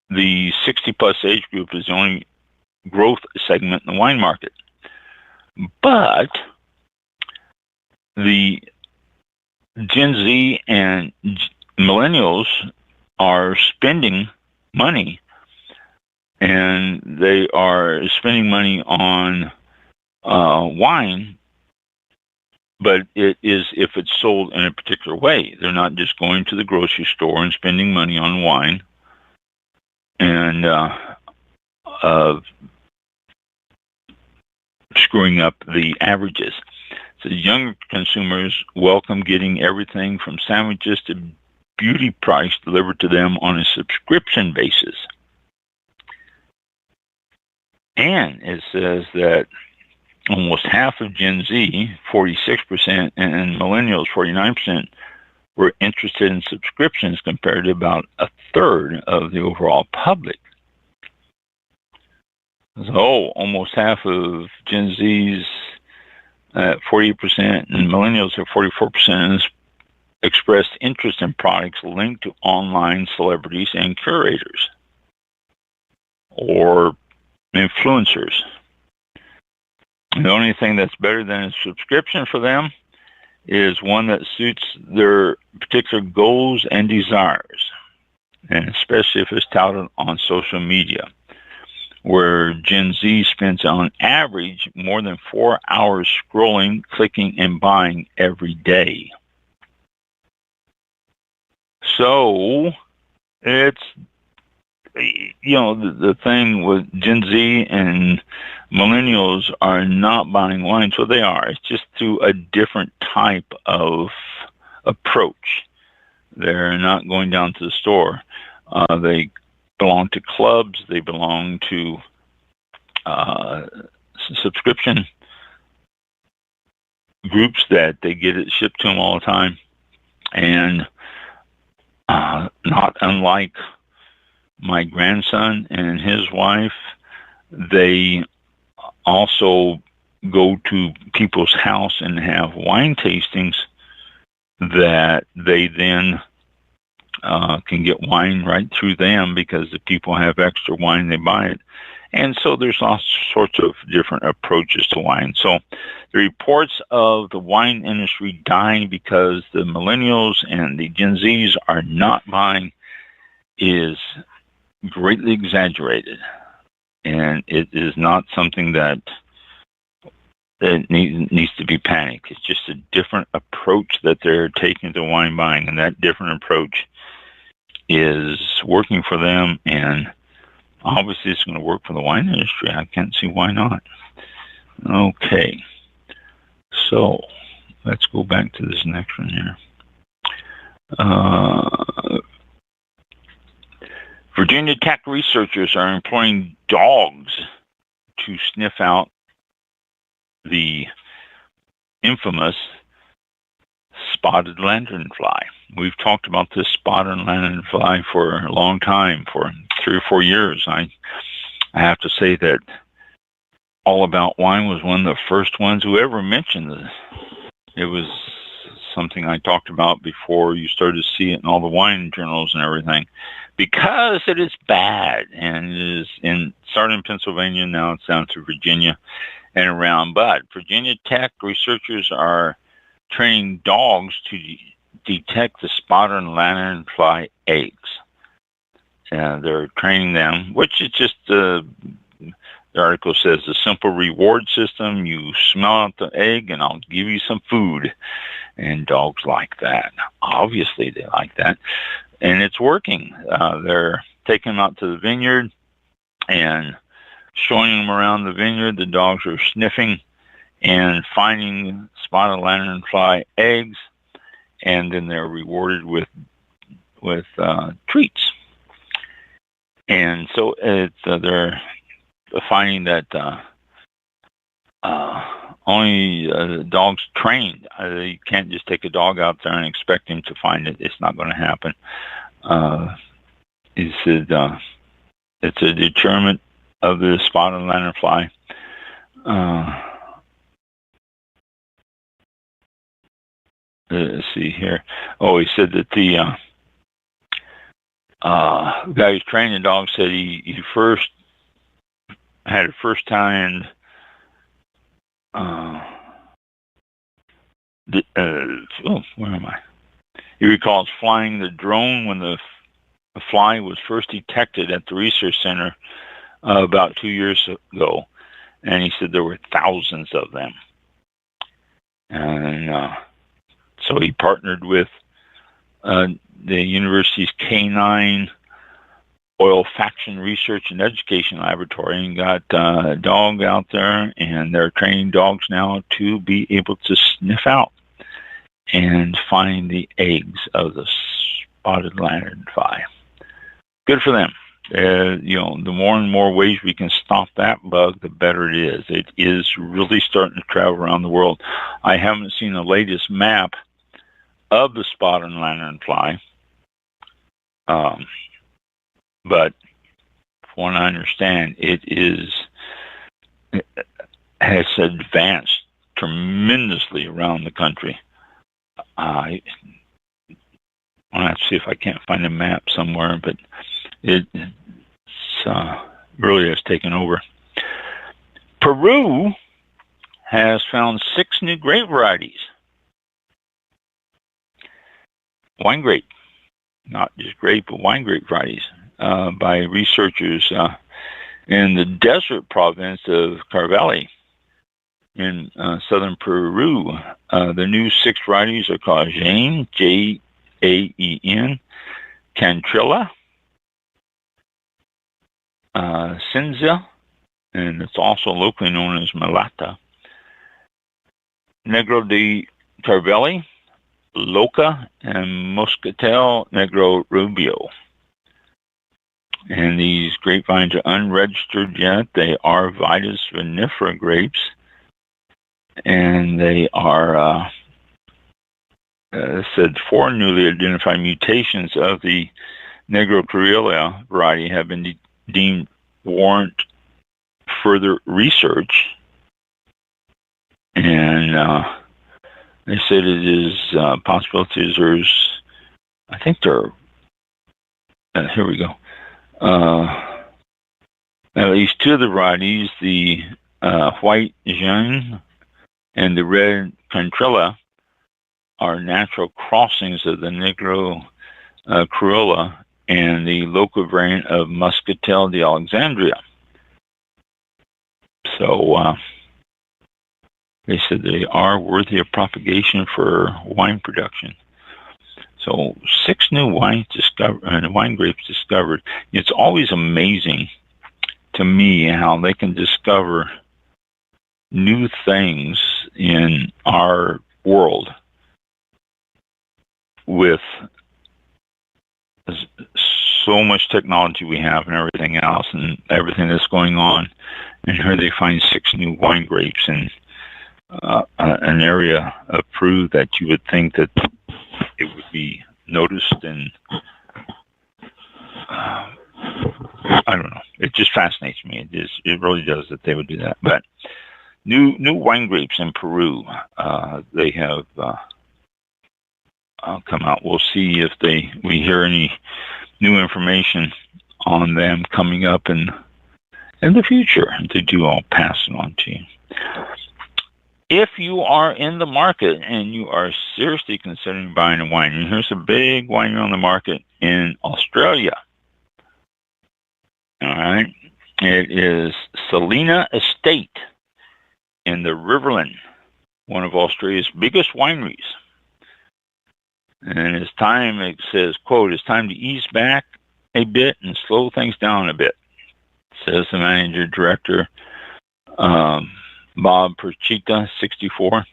the 60-plus age group is the only growth segment in the wine market. But the Gen Z and millennials are spending money, and they are spending money on wine, but it is if it's sold in a particular way. They're not just going to the grocery store and spending money on wine and screwing up the averages. So younger consumers welcome getting everything from sandwiches to beauty products delivered to them on a subscription basis. And it says that almost half of Gen Z, 46%, and millennials, 49%, were interested in subscriptions compared to about a third of the overall public. So almost half of Gen Z's 40% and millennials are 44% expressed interest in products linked to online celebrities and curators or influencers. The only thing that's better than a subscription for them is one that suits their particular goals and desires, and especially if it's touted on social media, where Gen Z spends on average more than 4 hours scrolling, clicking, and buying every day. So it's, the thing with Gen Z and millennials are not buying wine, so they are. It's just through a different type of approach. They're not going down to the store. They belong to clubs. They belong to subscription groups that they get it shipped to them all the time. And not unlike my grandson and his wife, they also go to people's house and have wine tastings that they then can get wine right through them, because the people have extra wine, they buy it. And so there's all sorts of different approaches to wine. So the reports of the wine industry dying because the millennials and the Gen Zs are not buying is greatly exaggerated. And it is not something that needs to be panicked. It's just a different approach that they're taking to wine buying, and that different approach is working for them, and obviously it's going to work for the wine industry. I can't see why not. Okay, so let's go back to this next one here. Virginia Tech researchers are employing dogs to sniff out the infamous spotted lanternfly. We've talked about this spotted lanternfly for a long time, for 3 or 4 years. I have to say that All About Wine was one of the first ones who ever mentioned this. It was something I talked about before you started to see it in all the wine journals and everything, because it is bad, and it is started in Pennsylvania, now it's down to Virginia and around. But Virginia Tech researchers are training dogs to detect the spotted lanternfly eggs. They're training them, which is just, the article says, a simple reward system. You smell out the egg and I'll give you some food. And dogs like that. Obviously they like that. And it's working. They're taking them out to the vineyard and showing them around the vineyard. The dogs are sniffing and finding spotted lanternfly eggs, and then they're rewarded with treats. And so it's they're finding that only dogs trained. You can't just take a dog out there and expect him to find it. It's not going to happen. He said it's a deterrent of the spotted lanternfly. Let's see here. Oh, he said that the guy who's training the dog said he first had a first-hand where am I? He recalls flying the drone when the fly was first detected at the research center about 2 years ago, and he said there were thousands of them. And so he partnered with the university's canine olfaction research and education laboratory and got a dog out there, and they're training dogs now to be able to sniff out and find the eggs of the spotted lanternfly. Good for them. The more and more ways we can stop that bug, the better it is. It is really starting to travel around the world. I haven't seen the latest map of the spotted lanternfly, but from what I understand, it has advanced tremendously around the country. I'll have to see if I can't find a map somewhere, but it's really has taken over. Peru has found 6 new grape varieties. Wine grape, not just grape, but wine grape varieties by researchers in the desert province of Carvalho in southern Peru. The new 6 varieties are called Jaen, Jaen, Cantrilla, Cinza, and it's also locally known as Malata, Negro de Carvalho, Loca and Moscatel Negro Rubio. And these grapevines are unregistered yet. They are Vitis vinifera grapes. And they are, said 4 newly identified mutations of the Negro Criollo variety have been deemed warrant further research. And they said it is possibilities. There's, I think there are, here we go. At least 2 of the varieties, the white Jeanne and the red Contrilla, are natural crossings of the Negro Criollo and the local variant of Muscatel de Alexandria. So they said they are worthy of propagation for wine production. So 6 new wine grapes discovered. It's always amazing to me how they can discover new things in our world with so much technology we have and everything else and everything that's going on. And here they find 6 new wine grapes in an area of Peru that you would think that it would be noticed, and I don't know. It just fascinates me. It really does that they would do that. But new wine grapes in Peru, they have come out. We'll see if we hear any new information on them coming up in the future. They do, I'll pass it on to you. If you are in the market and you are seriously considering buying a wine, and here's a big winery on the market in Australia. All right. It is Salina Estate in the Riverland, one of Australia's biggest wineries. And it's time, it says, quote, it's time to ease back a bit and slow things down a bit, says the manager director, Bob Perchita, 64.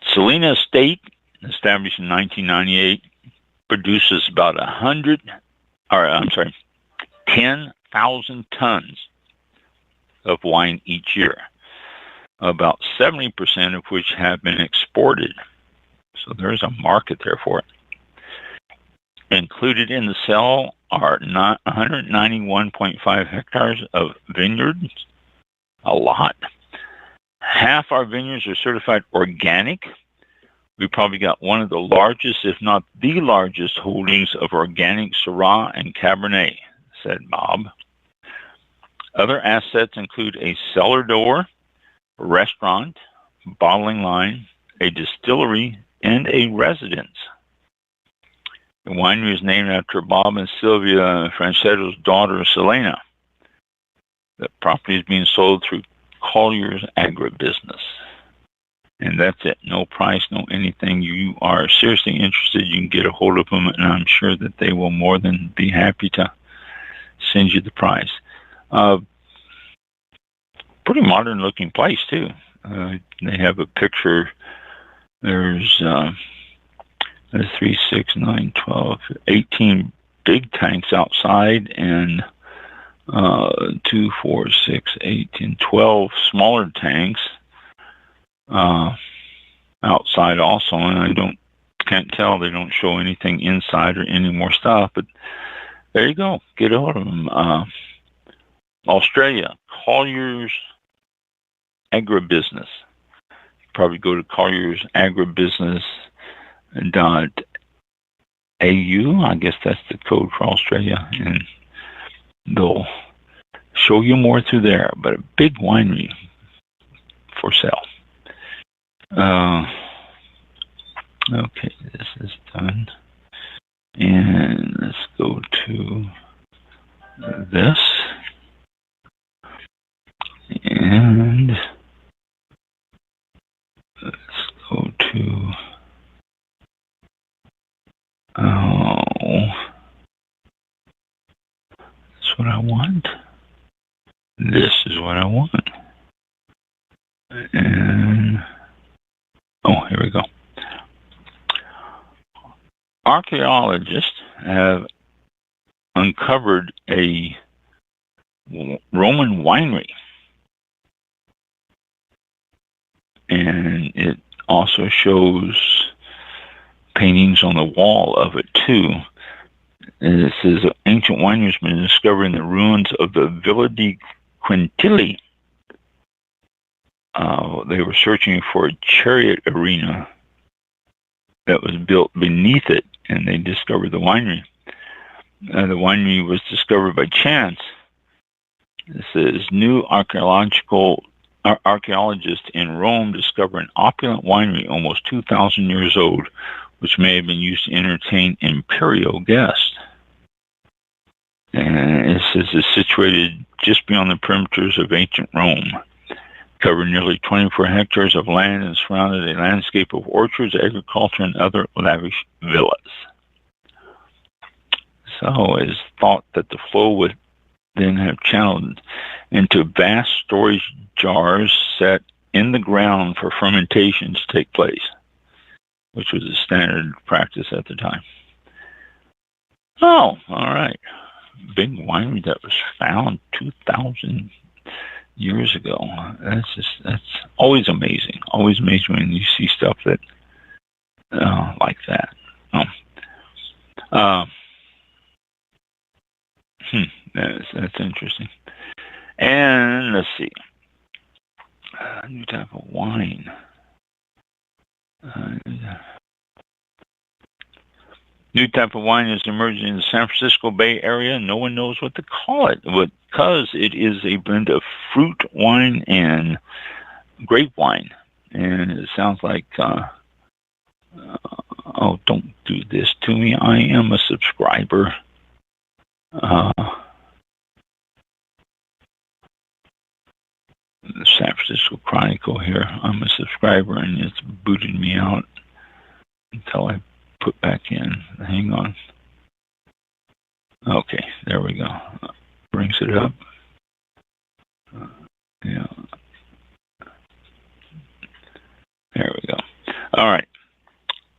Salina Estate, established in 1998, produces about 10,000 tons of wine each year, about 70% of which have been exported. So there's a market there for it. Included in the sale are 191.5 hectares of vineyards, a lot. Half our vineyards are certified organic. We probably got one of the largest, if not the largest, holdings of organic Syrah and Cabernet, said Bob. Other assets include a cellar door, a restaurant, bottling line, a distillery, and a residence. The winery is named after Bob and Sylvia Francetto's daughter, Selena. The property is being sold through Collier's Agribusiness. And that's it. No price, no anything. You are seriously interested, you can get a hold of them, and I'm sure that they will more than be happy to send you the price. Pretty modern looking place, too. They have a picture. There's 3, 6, 9, 12, 18 big tanks outside, and 2, 4, 6, 8, and 12 smaller tanks outside also. And I can't tell, they don't show anything inside or any more stuff, but there you go. Get a hold of them. Australia, Collier's Agribusiness. Probably go to colliersagribusiness.au. I guess that's the code for Australia, and they'll show you more through there. But a big winery for sale. Okay, this is done, and let's go to this, and let's go to, that's what I want. This is what I want. And, here we go. archaeologists have uncovered a Roman winery, and it also shows paintings on the wall of it too. And it says ancient winery has been discovered in the ruins of the Villa di Quintilli. They were searching for a chariot arena that was built beneath it, and they discovered the winery. The winery was discovered by chance. It says new archaeologists in Rome discover an opulent winery almost 2,000 years old, which may have been used to entertain imperial guests. And it says it's situated just beyond the perimeters of ancient Rome. Covered nearly 24 hectares of land and surrounded a landscape of orchards, agriculture, and other lavish villas. So it is thought that the flow would then have channeled into vast storage jars set in the ground for fermentation to take place, which was a standard practice at the time. Oh, all right. Big winery that was found 2,000 years ago. That's always amazing. Always amazing when you see stuff that like that. That's interesting. And let's see. New type of wine. New type of wine is emerging in the San Francisco Bay Area. No one knows what to call it because it is a blend of fruit wine and grape wine. And it sounds like, oh, don't do this to me. I am a subscriber. The San Francisco Chronicle here. I'm a subscriber and it's booted me out until I put back in. Hang on. Okay, there we go. Brings it up. Yeah. There we go. All right.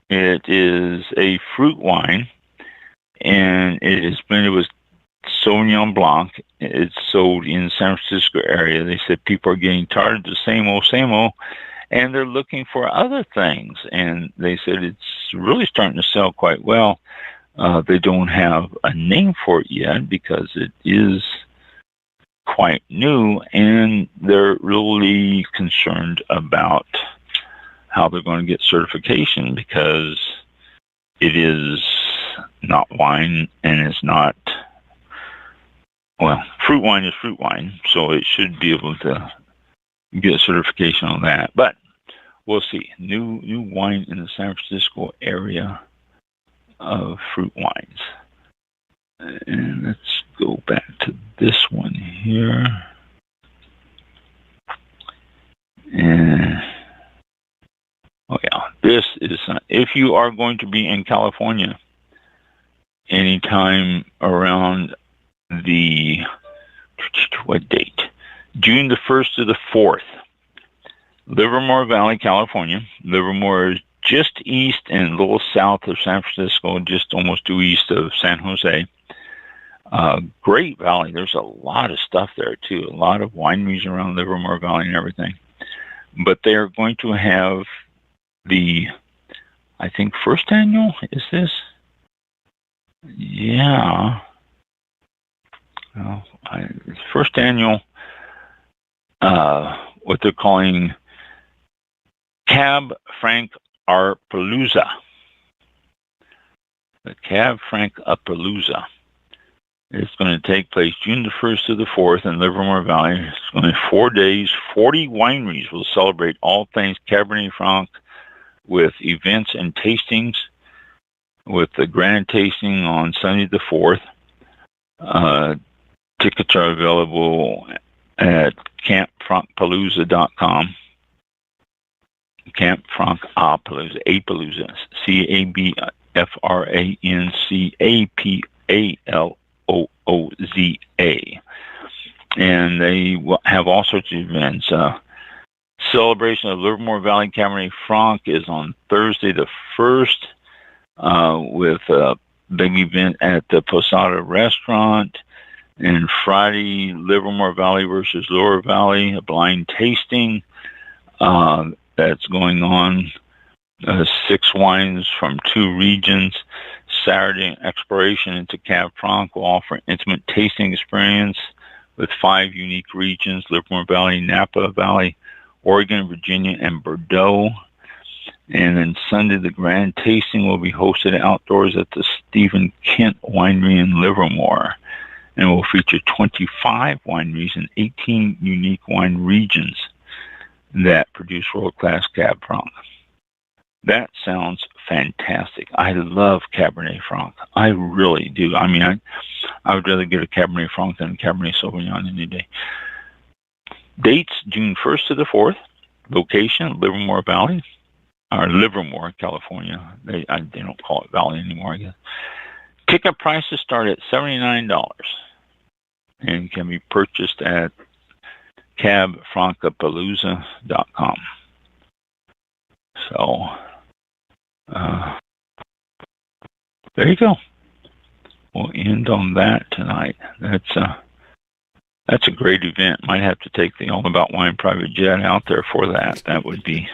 It is a fruit wine, and it is blended with Sauvignon Blanc. It's sold in the San Francisco area. They said people are getting tired of the same old, and they're looking for other things. And they said it's really starting to sell quite well. They don't have a name for it yet because it is quite new, and they're really concerned about how they're going to get certification because it is not wine and it's not, well, fruit wine is fruit wine, so it should be able to get a certification on that. But we'll see. New wine in the San Francisco area of fruit wines. And let's go back to this one here. And oh yeah, this is, if you are going to be in California anytime around the, what date? June the 1st to the 4th. Livermore Valley, California. Livermore is just east and a little south of San Francisco, just almost due east of San Jose. Great valley. There's a lot of stuff there too. A lot of wineries around Livermore Valley and everything. But they are going to have the, I think, first annual, is this? Yeah. Well, first annual, what they're calling Cab Franc Palooza. The Cab Franc Palooza. It's going to take place June the 1st to the 4th in Livermore Valley. It's going to be 4 days. 40 wineries will celebrate all things Cabernet Franc with events and tastings, with the grand tasting on Sunday the 4th. Tickets are available at campfrancpalooza.com. Camp Franc Palooza, Apalooza, CABFRANCAPALOOZA. And they will have all sorts of events. Celebration of Livermore Valley Cabernet Franc is on Thursday the 1st. with a big event at the Posada restaurant. And Friday, Livermore Valley versus Lower Valley, a blind tasting that's going on. 6 wines from 2 regions. Saturday, exploration into Cab Franc will offer intimate tasting experience with 5 unique regions: Livermore Valley, Napa Valley, Oregon, Virginia, and Bordeaux. And then Sunday, the grand tasting will be hosted outdoors at the Stephen Kent Winery in Livermore, and will feature 25 wineries and 18 unique wine regions that produce world-class Cab Franc. That sounds fantastic. I love Cabernet Franc. I really do. I mean, I would rather get a Cabernet Franc than a Cabernet Sauvignon any day. Dates, June 1st to the 4th. Location, Livermore Valley, or Livermore, California. They don't call it Valley anymore, I guess. Ticket prices start at $79 and can be purchased at cabfrancapalooza.com. So, there you go. We'll end on that tonight. That's a great event. Might have to take the All About Wine private jet out there for that. That would be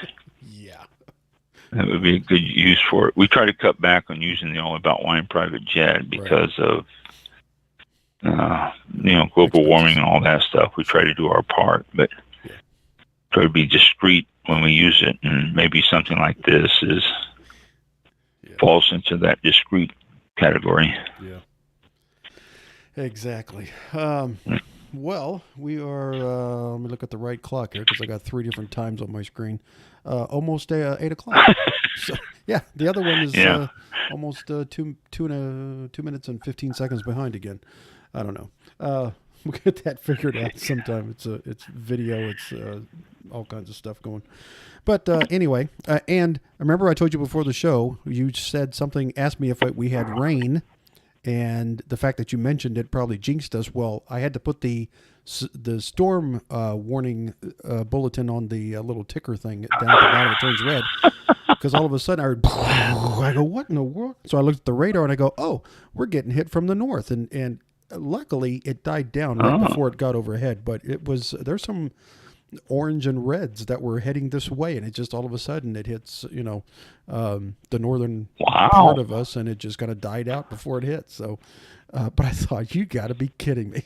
that would be a good use for it. We try to cut back on using the All About Wine private jet because of global warming and all that stuff. We try to do our part, but try to be discreet when we use it, and maybe something like this falls into that discreet category. Yeah, exactly. Well, we are, let me look at the right clock here because I got 3 different times on my screen. Almost 8 o'clock. So, yeah, the other one is almost 2 minutes and 15 seconds behind again. I don't know. We'll get that figured out sometime. It's video. It's all kinds of stuff going. But anyway, and remember I told you before the show, you said something, asked me if we had rain. And the fact that you mentioned it probably jinxed us. Well, I had to put the storm warning bulletin on the little ticker thing down at the bottom. It turns red because all of a sudden I heard, I go, what in the world? So I looked at the radar and I go, oh, we're getting hit from the north. And luckily it died down right before it got overhead. But there's some orange and reds that were heading this way, and it just all of a sudden it hits the northern part of us, and it just kind of died out before it hit. So but I thought, you got to be kidding me.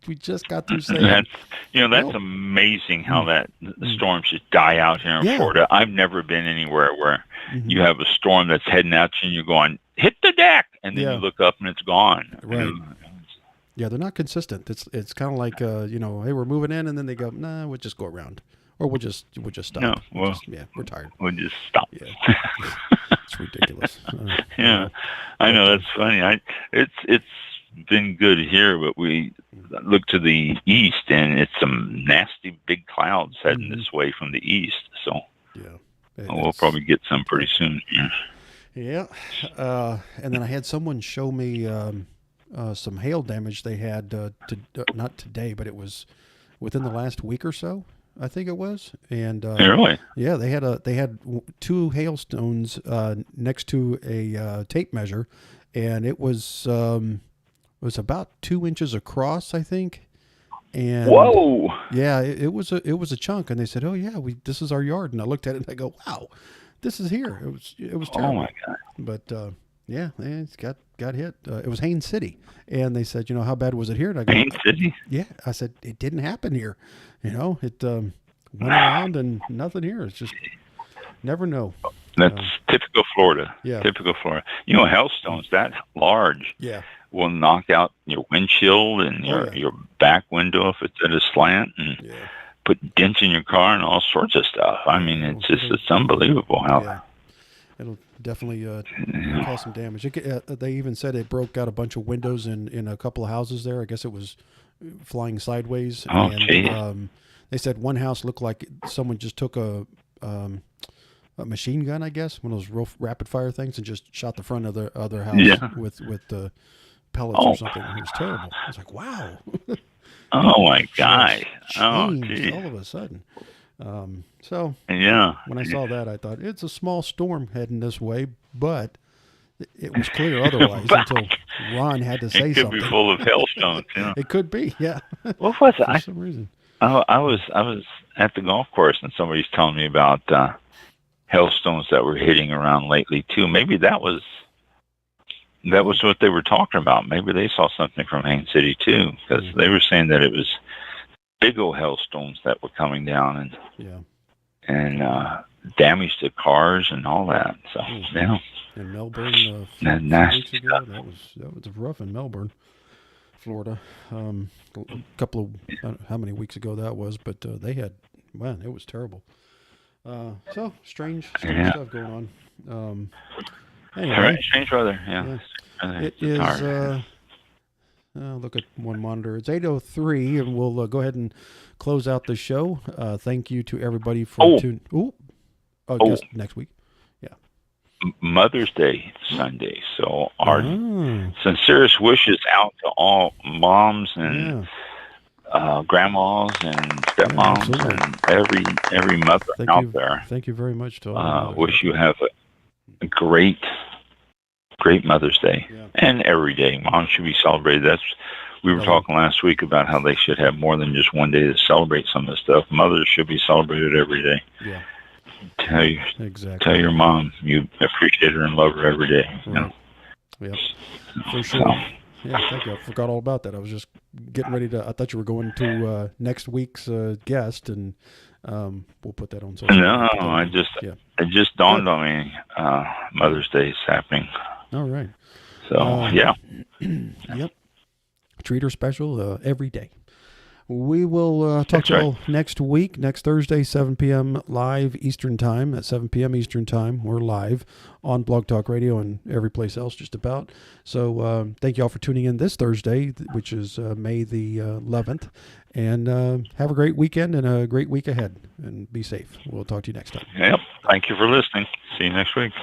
We just got through saying that's amazing how the storms just die out here in Florida. I've never been anywhere where you have a storm that's heading at you and you're going, hit the deck, and then you look up and it's gone. Right. Yeah, they're not consistent. It's kind of like hey, we're moving in, and then they go, nah, we'll just go around, or we'll just stop. No, we're tired. We'll just stop. Yeah, it's ridiculous. I know, that's funny. It's been good here, but we look to the east, and it's some nasty big clouds heading this way from the east. So we'll probably get some pretty soon. Yeah, and then I had someone show me. Some hail damage they had not today, but it was within the last week or so, I think it was. And really, yeah, they had 2 hailstones next to a tape measure, and it was about 2 inches across, I think. And whoa! Yeah, it was a chunk, and they said, "Oh yeah, this is our yard." And I looked at it and I go, "Wow, this is here." It was terrible. Oh my God! But yeah, it's got hit. It was Haines City, and they said, how bad was it here? And I go, Haines City? Yeah, I said it didn't happen here. It went around and nothing here. It's just never know. That's typical Florida. Yeah, typical Florida. Hailstones that large will knock out your windshield and your back window if it's at a slant, and put dents in your car and all sorts of stuff. I mean, it's unbelievable how. It'll definitely cause some damage. They even said it broke out a bunch of windows in a couple of houses there. I guess it was flying sideways. Oh, and they said one house looked like someone just took a machine gun, I guess, one of those real rapid fire things, and just shot the front of the other house with the pellets or something. It was terrible. I was like, wow. Oh my God! All of a sudden. So when I saw that, I thought it's a small storm heading this way, but It was clear otherwise until Ron had to say it could something. be full of hailstones. It could be, yeah. What was it? For some reason. I was at the golf course and somebody's telling me about hailstones that were hitting around lately too. Maybe that was what they were talking about. Maybe they saw something from Haines City too, because they were saying that it was big old hailstones that were coming down and damage to cars and all that. So yeah. In Melbourne, a few weeks ago, that was rough in Melbourne, Florida. A couple of how many weeks ago that was, but they had, man, it was terrible. So strange stuff going on. Anyway, all right, strange weather. Yeah. It is. Look at one monitor. It's 8:03, and we'll go ahead and close out the show. Thank you to everybody for tuning. Yes, next week. Mother's Day Sunday. So our sincerest wishes out to all moms and grandmas and stepmoms and every mother out there. Thank you very much to all. Wish you have a great Mother's Day and every day. Mom should be celebrated. We were talking last week about how they should have more than just one day to celebrate some of this stuff. Mothers should be celebrated every day. Yeah. Tell your mom you appreciate her and love her every day. Right. Yep, for sure. Yeah, thank you. I forgot all about that. I was just getting ready to. I thought you were going to next week's guest, and we'll put that on social media. No, it just dawned on me. Mother's Day is happening. All right. So Yep. Treat her special every day. We will talk to you all next week, next Thursday, 7 p.m. live Eastern Time. At 7 p.m. Eastern Time, we're live on Blog Talk Radio and every place else just about. So thank you all for tuning in this Thursday, which is May the 11th. And have a great weekend and a great week ahead. And be safe. We'll talk to you next time. Yep. Thank you for listening. See you next week.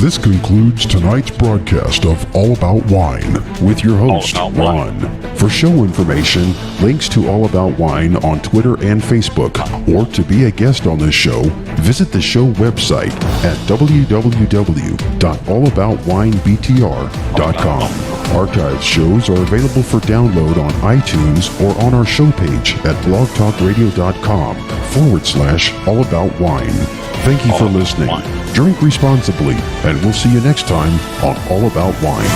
This concludes tonight's broadcast of All About Wine with your host, Ron. For show information, links to All About Wine on Twitter and Facebook, or to be a guest on this show, visit the show website at www.allaboutwinebtr.com. Archived shows are available for download on iTunes or on our show page at blogtalkradio.com/allaboutwine. Thank you for listening. Drink responsibly, and we'll see you next time on All About Wine.